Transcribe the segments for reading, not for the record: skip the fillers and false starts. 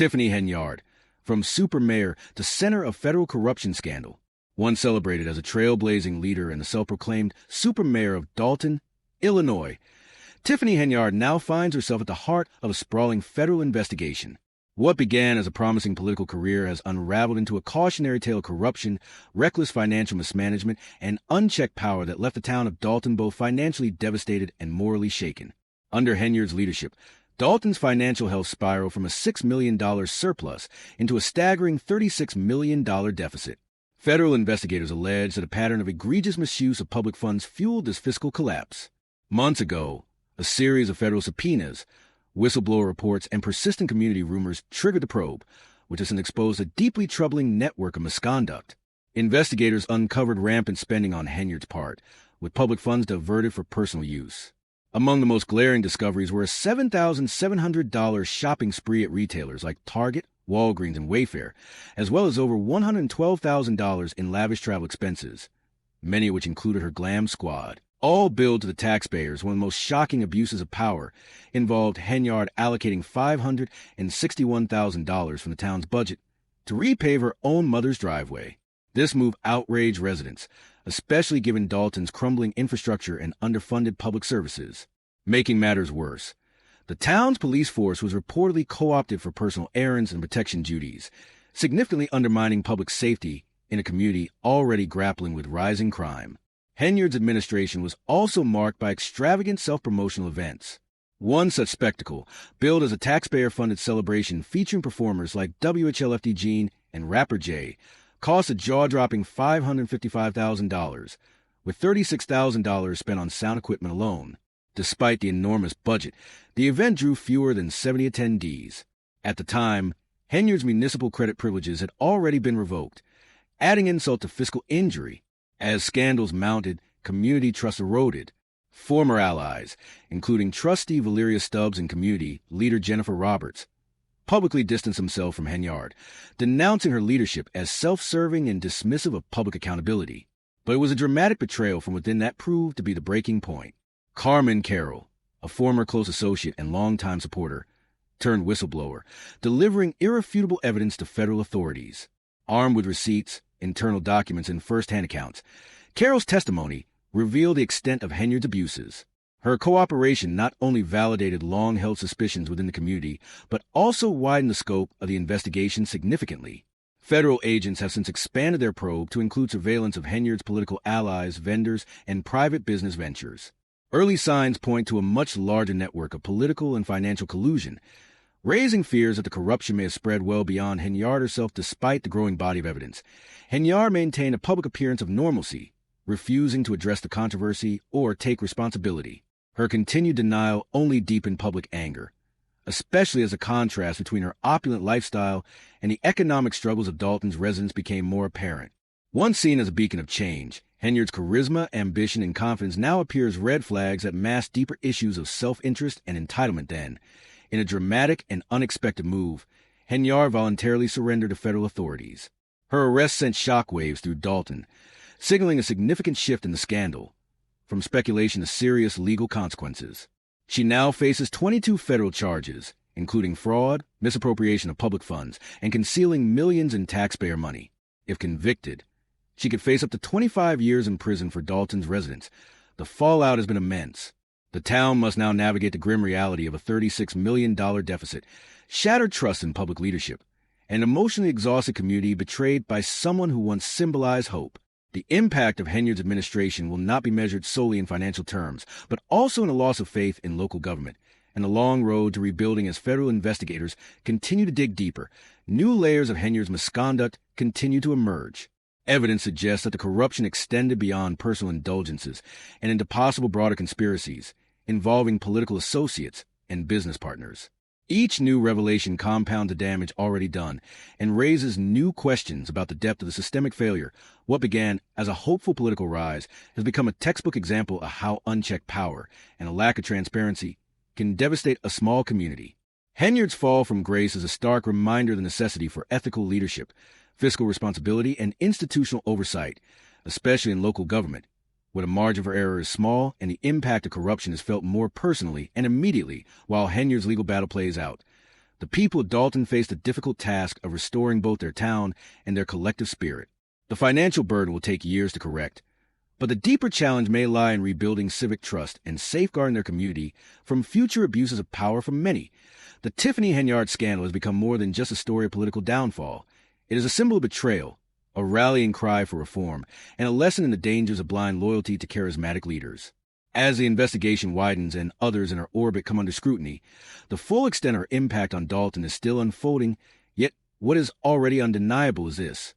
Tiffany Henyard, from supermayor to center of federal corruption scandal, once celebrated as a trailblazing leader and the self-proclaimed supermayor of Dalton, Illinois, Tiffany Henyard now finds herself at the heart of a sprawling federal investigation. What began as a promising political career has unraveled into a cautionary tale of corruption, reckless financial mismanagement, and unchecked power that left the town of Dalton both financially devastated and morally shaken. Under Henyard's leadership, Dalton's financial health spiraled from a $6 million surplus into a staggering $36 million deficit. Federal investigators allege that a pattern of egregious misuse of public funds fueled this fiscal collapse. Months ago, a series of federal subpoenas, whistleblower reports, and persistent community rumors triggered the probe, which has exposed a deeply troubling network of misconduct. Investigators uncovered rampant spending on Henyard's part, with public funds diverted for personal use. Among the most glaring discoveries were a $7,700 shopping spree at retailers like Target, Walgreens, and Wayfair, as well as over $112,000 in lavish travel expenses, many of which included her glam squad. All billed to the taxpayers. One of the most shocking abuses of power involved Henyard allocating $561,000 from the town's budget to repave her own mother's driveway. This move outraged residents, especially given Dalton's crumbling infrastructure and underfunded public services. Making matters worse, the town's police force was reportedly co-opted for personal errands and protection duties, significantly undermining public safety in a community already grappling with rising crime. Henyard's administration was also marked by extravagant self-promotional events. One such spectacle, billed as a taxpayer-funded celebration featuring performers like WHLFD Gene and rapper Jay, cost a jaw-dropping $555,000, with $36,000 spent on sound equipment alone. Despite the enormous budget, the event drew fewer than 70 attendees. At the time, Henyard's municipal credit privileges had already been revoked, adding insult to fiscal injury. As scandals mounted, community trust eroded. Former allies, including trustee Valeria Stubbs and community leader Jennifer Roberts, publicly distanced themselves from Henyard, denouncing her leadership as self-serving and dismissive of public accountability. But it was a dramatic betrayal from within that proved to be the breaking point. Carmen Carroll, a former close associate and longtime supporter, turned whistleblower, delivering irrefutable evidence to federal authorities. Armed with receipts, internal documents, and first-hand accounts, Carroll's testimony revealed the extent of Henyard's abuses. Her cooperation not only validated long-held suspicions within the community, but also widened the scope of the investigation significantly. Federal agents have since expanded their probe to include surveillance of Henyard's political allies, vendors, and private business ventures. Early signs point to a much larger network of political and financial collusion, raising fears that the corruption may have spread well beyond Henyard herself despite the growing body of evidence. Henyard maintained a public appearance of normalcy, refusing to address the controversy or take responsibility. Her continued denial only deepened public anger, especially as the contrast between her opulent lifestyle and the economic struggles of Dalton's residents became more apparent. Once seen as a beacon of change, Henyard's charisma, ambition, and confidence now appear as red flags that mask deeper issues of self-interest and entitlement then. In a dramatic and unexpected move, Henyard voluntarily surrendered to federal authorities. Her arrest sent shockwaves through Dalton, signaling a significant shift in the scandal, from speculation to serious legal consequences. She now faces 22 federal charges, including fraud, misappropriation of public funds, and concealing millions in taxpayer money. If convicted, she could face up to 25 years in prison for Dalton's residents. The fallout has been immense. The town must now navigate the grim reality of a $36 million deficit, shattered trust in public leadership, and an emotionally exhausted community betrayed by someone who once symbolized hope. The impact of Henyard's administration will not be measured solely in financial terms, but also in a loss of faith in local government, and a long road to rebuilding as federal investigators continue to dig deeper. New layers of Henyard's misconduct continue to emerge. Evidence suggests that the corruption extended beyond personal indulgences and into possible broader conspiracies involving political associates and business partners. Each new revelation compounds the damage already done and raises new questions about the depth of the systemic failure. What began as a hopeful political rise has become a textbook example of how unchecked power and a lack of transparency can devastate a small community. Henyard's fall from grace is a stark reminder of the necessity for ethical leadership, fiscal responsibility, and institutional oversight, especially in local government, where the margin for error is small and the impact of corruption is felt more personally and immediately while Henyard's legal battle plays out. The people of Dalton face the difficult task of restoring both their town and their collective spirit. The financial burden will take years to correct, but the deeper challenge may lie in rebuilding civic trust and safeguarding their community from future abuses of power from many. The Tiffany Henyard scandal has become more than just a story of political downfall. It is a symbol of betrayal, a rallying cry for reform, and a lesson in the dangers of blind loyalty to charismatic leaders. As the investigation widens and others in her orbit come under scrutiny, the full extent of her impact on Dalton is still unfolding, yet what is already undeniable is this.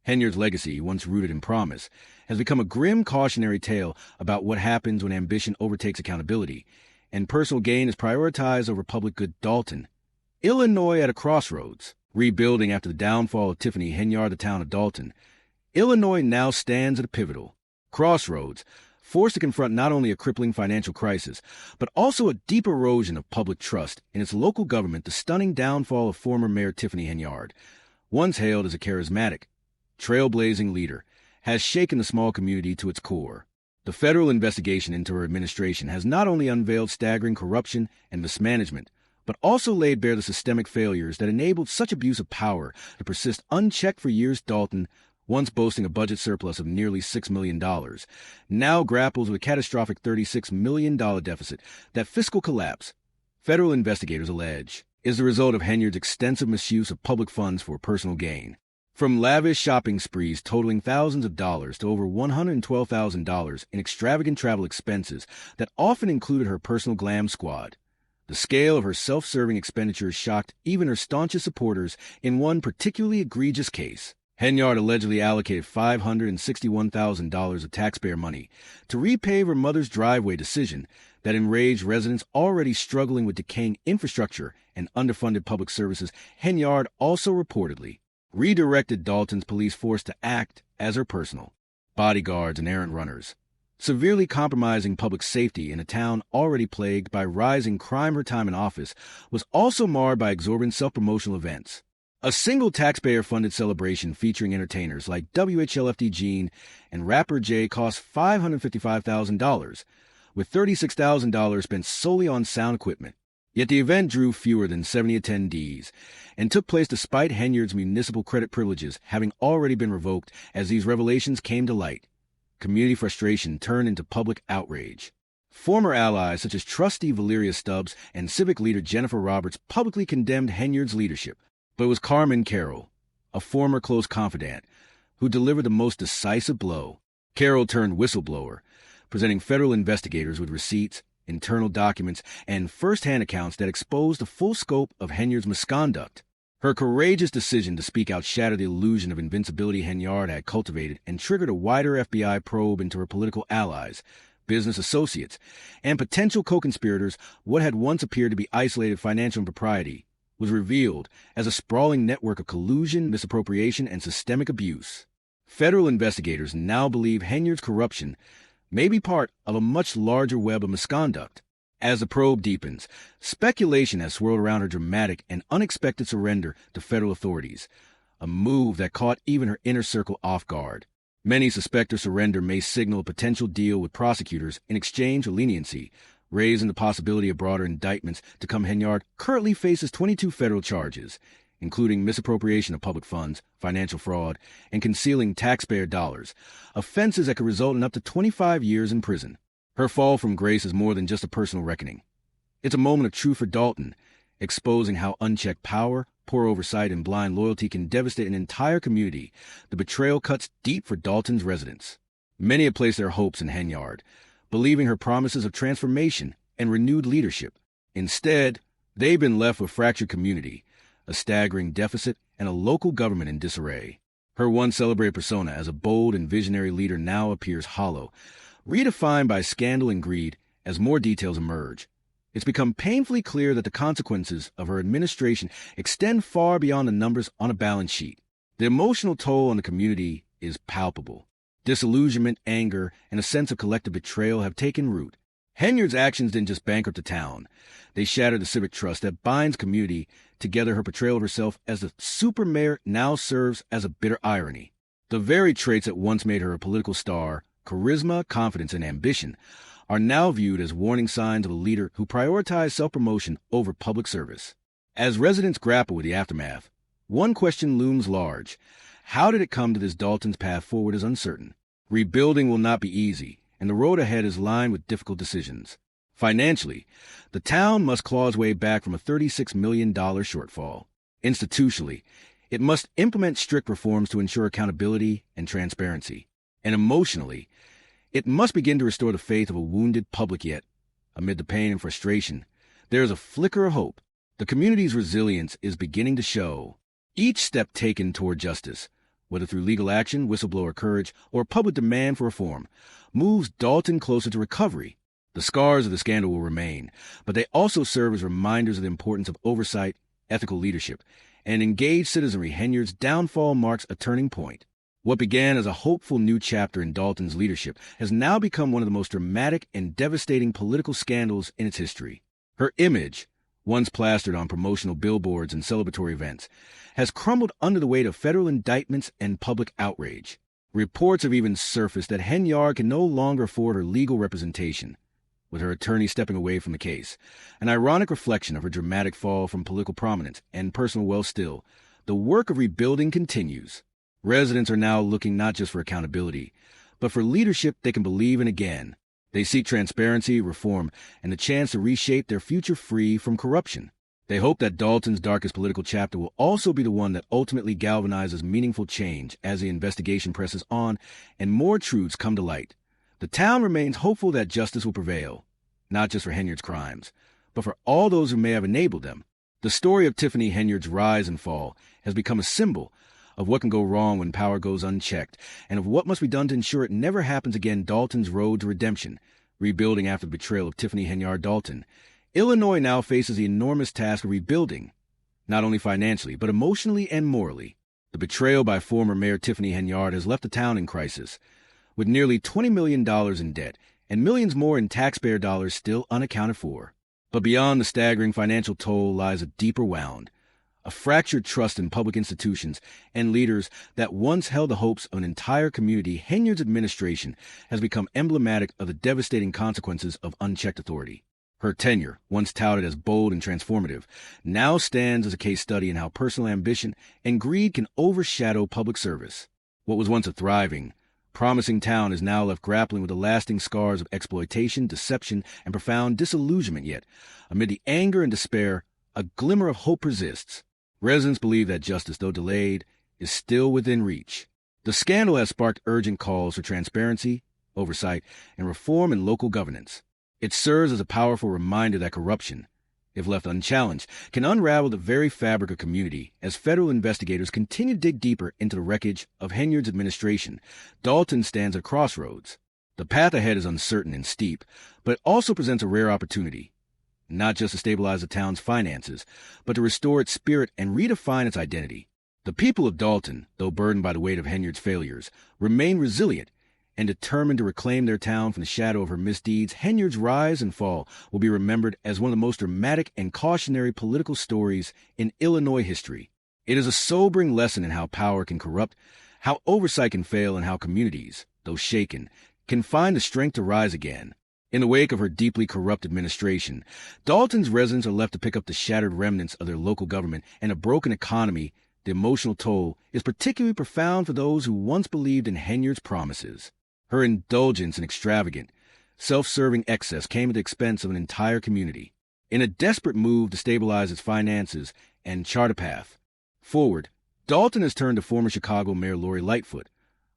Henyard's legacy, once rooted in promise, has become a grim cautionary tale about what happens when ambition overtakes accountability, and personal gain is prioritized over public good. Dalton, Illinois at a crossroads. Rebuilding after the downfall of Tiffany Henyard, the town of Dalton, Illinois now stands at a pivotal crossroads, forced to confront not only a crippling financial crisis, but also a deep erosion of public trust in its local government. The stunning downfall of former Mayor Tiffany Henyard, once hailed as a charismatic, trailblazing leader, has shaken the small community to its core. The federal investigation into her administration has not only unveiled staggering corruption and mismanagement, but also laid bare the systemic failures that enabled such abuse of power to persist unchecked for years. Dalton, once boasting a budget surplus of nearly $6 million, now grapples with a catastrophic $36 million deficit. That fiscal collapse, federal investigators allege, is the result of Henyard's extensive misuse of public funds for personal gain. From lavish shopping sprees totaling thousands of dollars to over $112,000 in extravagant travel expenses that often included her personal glam squad, the scale of her self-serving expenditures shocked even her staunchest supporters. In one particularly egregious case, Henyard allegedly allocated $561,000 of taxpayer money to repave her mother's driveway, decision that enraged residents already struggling with decaying infrastructure and underfunded public services. Henyard also reportedly redirected Dalton's police force to act as her personal bodyguards and errant runners, severely compromising public safety in a town already plagued by rising crime. Her time in office was also marred by exorbitant self-promotional events. A single taxpayer-funded celebration featuring entertainers like WHLFD Gene and rapper Jay cost $555,000, with $36,000 spent solely on sound equipment. Yet the event drew fewer than 70 attendees and took place despite Henyard's municipal credit privileges having already been revoked. As these revelations came to light, community frustration turned into public outrage. Former allies such as trustee Valeria Stubbs and civic leader Jennifer Roberts publicly condemned Henyard's leadership, but it was Carmen Carroll, a former close confidant, who delivered the most decisive blow. Carroll turned whistleblower, presenting federal investigators with receipts, internal documents, and first-hand accounts that exposed the full scope of Henyard's misconduct. Her courageous decision to speak out shattered the illusion of invincibility Henyard had cultivated and triggered a wider FBI probe into her political allies, business associates, and potential co-conspirators. What had once appeared to be isolated financial impropriety was revealed as a sprawling network of collusion, misappropriation, and systemic abuse. Federal investigators now believe Henyard's corruption may be part of a much larger web of misconduct. As the probe deepens, speculation has swirled around her dramatic and unexpected surrender to federal authorities, a move that caught even her inner circle off guard. Many suspect her surrender may signal a potential deal with prosecutors in exchange for leniency, raising the possibility of broader indictments to come. Henyard currently faces 22 federal charges, including misappropriation of public funds, financial fraud, and concealing taxpayer dollars, offenses that could result in up to 25 years in prison. Her fall from grace is more than just a personal reckoning. It's a moment of truth for Dalton, exposing how unchecked power, poor oversight, and blind loyalty can devastate an entire community. The betrayal cuts deep for Dalton's residents. Many have placed their hopes in Henyard, believing her promises of transformation and renewed leadership. Instead, they've been left with a fractured community, a staggering deficit, and a local government in disarray. Her once celebrated persona as a bold and visionary leader now appears hollow, redefined by scandal and greed. As more details emerge, it's become painfully clear that the consequences of her administration extend far beyond the numbers on a balance sheet. The emotional toll on the community is palpable. Disillusionment, anger, and a sense of collective betrayal have taken root. Henyard's actions didn't just bankrupt the town. They shattered the civic trust that binds community together. Her portrayal of herself as the super mayor now serves as a bitter irony. The very traits that once made her a political star, charisma, confidence, and ambition, are now viewed as warning signs of a leader who prioritized self-promotion over public service. As residents grapple with the aftermath, one question looms large. How did it come to this? Dalton's path forward is uncertain. Rebuilding will not be easy, and the road ahead is lined with difficult decisions. Financially, the town must claw its way back from a $36 million shortfall. Institutionally, it must implement strict reforms to ensure accountability and transparency. And emotionally, it must begin to restore the faith of a wounded public. Yet, amid the pain and frustration, there is a flicker of hope. The community's resilience is beginning to show. Each step taken toward justice, whether through legal action, whistleblower courage, or public demand for reform, moves Dalton closer to recovery. The scars of the scandal will remain, but they also serve as reminders of the importance of oversight, ethical leadership, and engaged citizenry. Henyard's downfall marks a turning point. What began as a hopeful new chapter in Dalton's leadership has now become one of the most dramatic and devastating political scandals in its history. Her image, once plastered on promotional billboards and celebratory events, has crumbled under the weight of federal indictments and public outrage. Reports have even surfaced that Henyard can no longer afford her legal representation, with her attorney stepping away from the case. An ironic reflection of her dramatic fall from political prominence and personal wealth. Still, the work of rebuilding continues. Residents are now looking not just for accountability, but for leadership they can believe in again. They seek transparency, reform, and the chance to reshape their future free from corruption. They hope that Dalton's darkest political chapter will also be the one that ultimately galvanizes meaningful change as the investigation presses on and more truths come to light. The town remains hopeful that justice will prevail, not just for Henyard's crimes, but for all those who may have enabled them. The story of Tiffany Henyard's rise and fall has become a symbol of what can go wrong when power goes unchecked, and of what must be done to ensure it never happens again. Dalton's road to redemption, rebuilding after the betrayal of Tiffany Henyard. Dalton, Illinois now faces the enormous task of rebuilding, not only financially, but emotionally and morally. The betrayal by former Mayor Tiffany Henyard has left the town in crisis, with nearly $20 million in debt and millions more in taxpayer dollars still unaccounted for. But beyond the staggering financial toll lies a deeper wound, a fractured trust in public institutions and leaders that once held the hopes of an entire community. Henyard's administration has become emblematic of the devastating consequences of unchecked authority. Her tenure, once touted as bold and transformative, now stands as a case study in how personal ambition and greed can overshadow public service. What was once a thriving, promising town is now left grappling with the lasting scars of exploitation, deception, and profound disillusionment. Yet, amid the anger and despair, a glimmer of hope persists. Residents believe that justice, though delayed, is still within reach. The scandal has sparked urgent calls for transparency, oversight, and reform in local governance. It serves as a powerful reminder that corruption, if left unchallenged, can unravel the very fabric of community. As federal investigators continue to dig deeper into the wreckage of Henyard's administration, Dalton stands at a crossroads. The path ahead is uncertain and steep, but it also presents a rare opportunity, not just to stabilize the town's finances, but to restore its spirit and redefine its identity. The people of Dalton, though burdened by the weight of Henyard's failures, remain resilient and determined to reclaim their town from the shadow of her misdeeds. Henyard's rise and fall will be remembered as one of the most dramatic and cautionary political stories in Illinois history. It is a sobering lesson in how power can corrupt, how oversight can fail, and how communities, though shaken, can find the strength to rise again. In the wake of her deeply corrupt administration, Dalton's residents are left to pick up the shattered remnants of their local government and a broken economy. The emotional toll is particularly profound for those who once believed in Henyard's promises. Her indulgence in extravagant, self-serving excess came at the expense of an entire community. In a desperate move to stabilize its finances and chart a path forward, Dalton has turned to former Chicago Mayor Lori Lightfoot,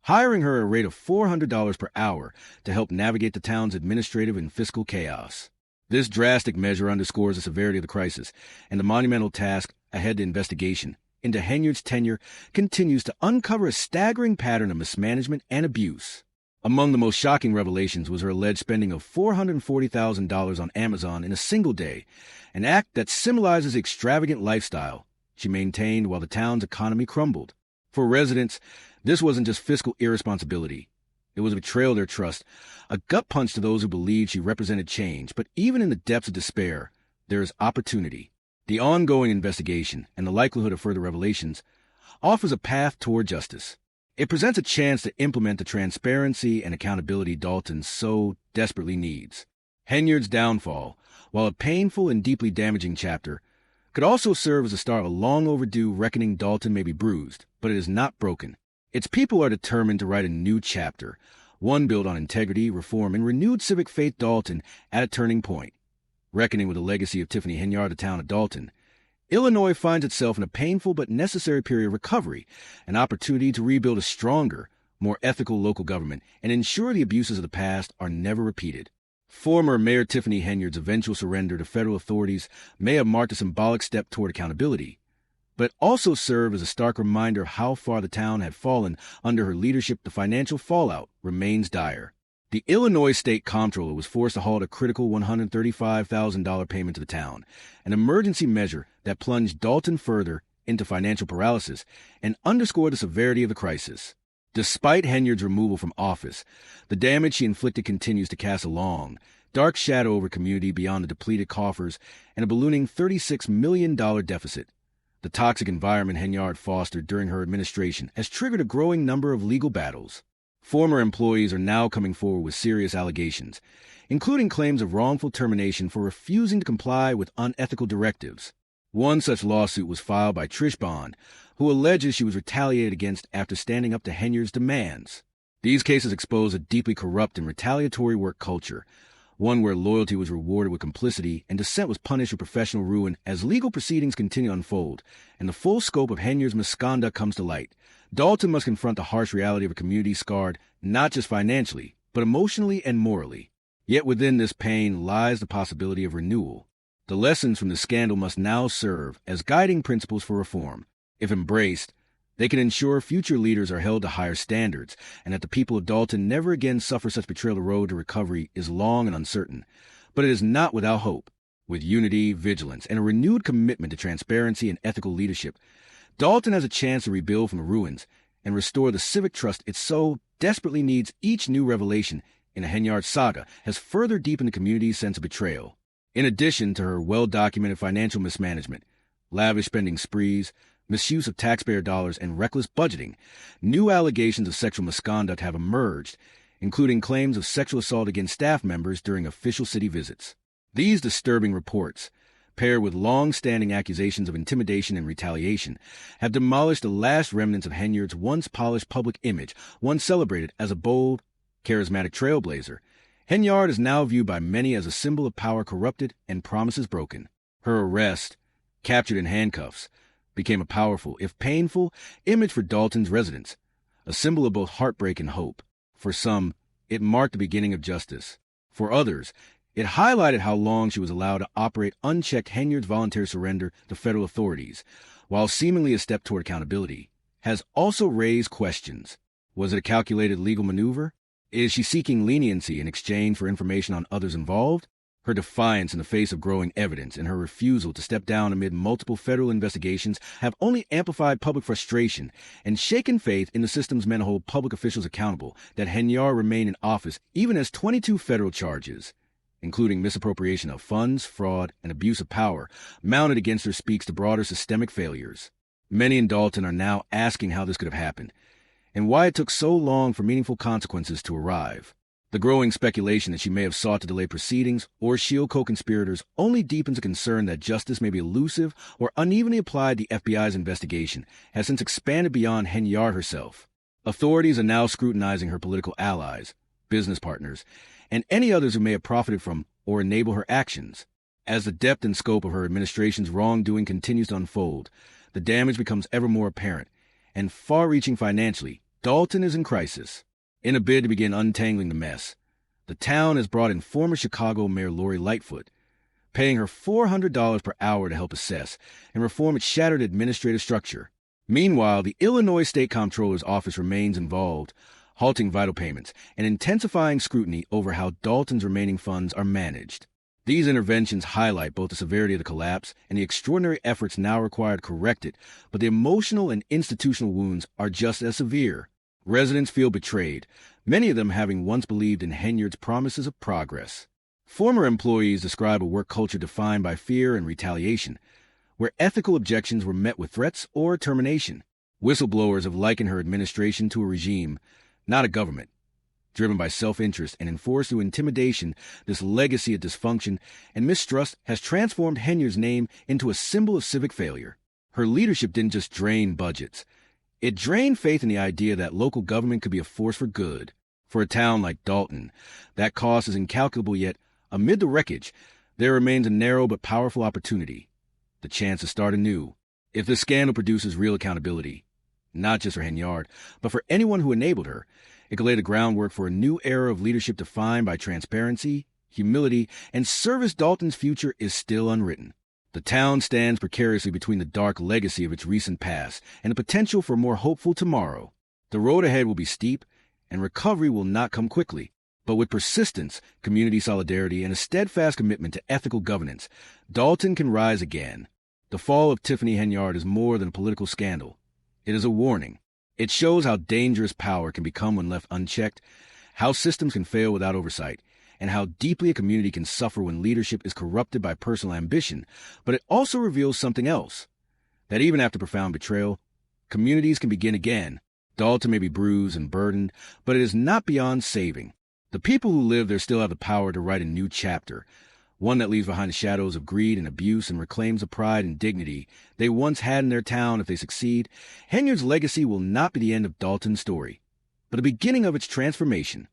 hiring her at a rate of $400 per hour to help navigate the town's administrative and fiscal chaos. This drastic measure underscores the severity of the crisis, and the monumental task ahead. The investigation into Henyard's tenure continues to uncover a staggering pattern of mismanagement and abuse. Among the most shocking revelations was her alleged spending of $440,000 on Amazon in a single day, an act that symbolizes the extravagant lifestyle she maintained while the town's economy crumbled. For residents, this wasn't just fiscal irresponsibility. It was a betrayal of their trust, a gut punch to those who believed she represented change. But even in the depths of despair, there is opportunity. The ongoing investigation and the likelihood of further revelations offers a path toward justice. It presents a chance to implement the transparency and accountability Dalton so desperately needs. Henyard's downfall, while a painful and deeply damaging chapter, could also serve as the start of a long overdue reckoning. Dalton may be bruised, but it is not broken. Its people are determined to write a new chapter, one built on integrity, reform, and renewed civic faith. Dalton at a turning point. Reckoning with the legacy of Tiffany Henyard, the town of Dalton, Illinois finds itself in a painful but necessary period of recovery, an opportunity to rebuild a stronger, more ethical local government and ensure the abuses of the past are never repeated. Former Mayor Tiffany Henyard's eventual surrender to federal authorities may have marked a symbolic step toward accountability, but also served as a stark reminder of how far the town had fallen under her leadership. The financial fallout remains dire. The Illinois State Comptroller was forced to halt a critical $135,000 payment to the town, an emergency measure that plunged Dalton further into financial paralysis and underscored the severity of the crisis. Despite Henyard's removal from office, the damage she inflicted continues to cast a long, dark shadow over community beyond the depleted coffers and a ballooning $36 million deficit. The toxic environment Henyard fostered during her administration has triggered a growing number of legal battles. Former employees are now coming forward with serious allegations, including claims of wrongful termination for refusing to comply with unethical directives. One such lawsuit was filed by Trish Bond, who alleges she was retaliated against after standing up to Henyard's demands. These cases expose a deeply corrupt and retaliatory work culture, one where loyalty was rewarded with complicity and dissent was punished with professional ruin. As legal proceedings continue to unfold and the full scope of Henyard's misconduct comes to light, Dalton must confront the harsh reality of a community scarred not just financially, but emotionally and morally. Yet within this pain lies the possibility of renewal. The lessons from the scandal must now serve as guiding principles for reform. If embraced, they can ensure future leaders are held to higher standards and that the people of Dalton never again suffer such betrayal. The road to recovery is long and uncertain, but it is not without hope. With unity, vigilance, and a renewed commitment to transparency and ethical leadership, Dalton has a chance to rebuild from the ruins and restore the civic trust it so desperately needs. Each new revelation in a Henyard saga has further deepened the community's sense of betrayal. In addition to her well-documented financial mismanagement, lavish spending sprees, misuse of taxpayer dollars, and reckless budgeting, new allegations of sexual misconduct have emerged, including claims of sexual assault against staff members during official city visits. These disturbing reports, paired with long-standing accusations of intimidation and retaliation, have demolished the last remnants of Henyard's once polished public image, once celebrated as a bold, charismatic trailblazer. Henyard is now viewed by many as a symbol of power corrupted and promises broken. Her arrest, captured in handcuffs, became a powerful, if painful, image for Dalton's residents, a symbol of both heartbreak and hope. For some, it marked the beginning of justice. For others, it highlighted how long she was allowed to operate unchecked. Henyard's voluntary surrender to federal authorities, while seemingly a step toward accountability, has also raised questions. Was it a calculated legal maneuver? Is she seeking leniency in exchange for information on others involved? Her defiance in the face of growing evidence and her refusal to step down amid multiple federal investigations have only amplified public frustration and shaken faith in the systems meant to hold public officials accountable. That Henyard remain in office even as 22 federal charges, including misappropriation of funds, fraud, and abuse of power, mounted against her speaks to broader systemic failures. Many in Dalton are now asking how this could have happened, and why it took so long for meaningful consequences to arrive. The growing speculation that she may have sought to delay proceedings or shield co-conspirators only deepens a concern that justice may be elusive or unevenly applied. The FBI's investigation has since expanded beyond Henyard herself. Authorities are now scrutinizing her political allies, business partners, and any others who may have profited from or enable her actions. As the depth and scope of her administration's wrongdoing continues to unfold, the damage becomes ever more apparent and far-reaching financially. Dalton is in crisis. In a bid to begin untangling the mess, the town has brought in former Chicago Mayor Lori Lightfoot, paying her $400 per hour to help assess and reform its shattered administrative structure. Meanwhile, the Illinois State Comptroller's office remains involved, halting vital payments and intensifying scrutiny over how Dalton's remaining funds are managed. These interventions highlight both the severity of the collapse and the extraordinary efforts now required to correct it, but the emotional and institutional wounds are just as severe. Residents feel betrayed, many of them having once believed in Henyard's promises of progress. Former employees describe a work culture defined by fear and retaliation, where ethical objections were met with threats or termination. Whistleblowers have likened her administration to a regime, not a government. Driven by self-interest and enforced through intimidation, this legacy of dysfunction and mistrust has transformed Henyard's name into a symbol of civic failure. Her leadership didn't just drain budgets. It drained faith in the idea that local government could be a force for good. For a town like Dalton, that cost is incalculable, yet amid the wreckage, there remains a narrow but powerful opportunity, the chance to start anew. If this scandal produces real accountability, not just for Henyard, but for anyone who enabled her, it could lay the groundwork for a new era of leadership defined by transparency, humility, and service. Dalton's future is still unwritten. The town stands precariously between the dark legacy of its recent past and the potential for a more hopeful tomorrow. The road ahead will be steep, and recovery will not come quickly. But with persistence, community solidarity, and a steadfast commitment to ethical governance, Dalton can rise again. The fall of Tiffany Henyard is more than a political scandal. It is a warning. It shows how dangerous power can become when left unchecked, how systems can fail without oversight, and how deeply a community can suffer when leadership is corrupted by personal ambition. But it also reveals something else, that even after profound betrayal, communities can begin again. Dalton may be bruised and burdened, but it is not beyond saving. The people who live there still have the power to write a new chapter, one that leaves behind the shadows of greed and abuse and reclaims the pride and dignity they once had in their town. If they succeed, Henyard's legacy will not be the end of Dalton's story, but the beginning of its transformation.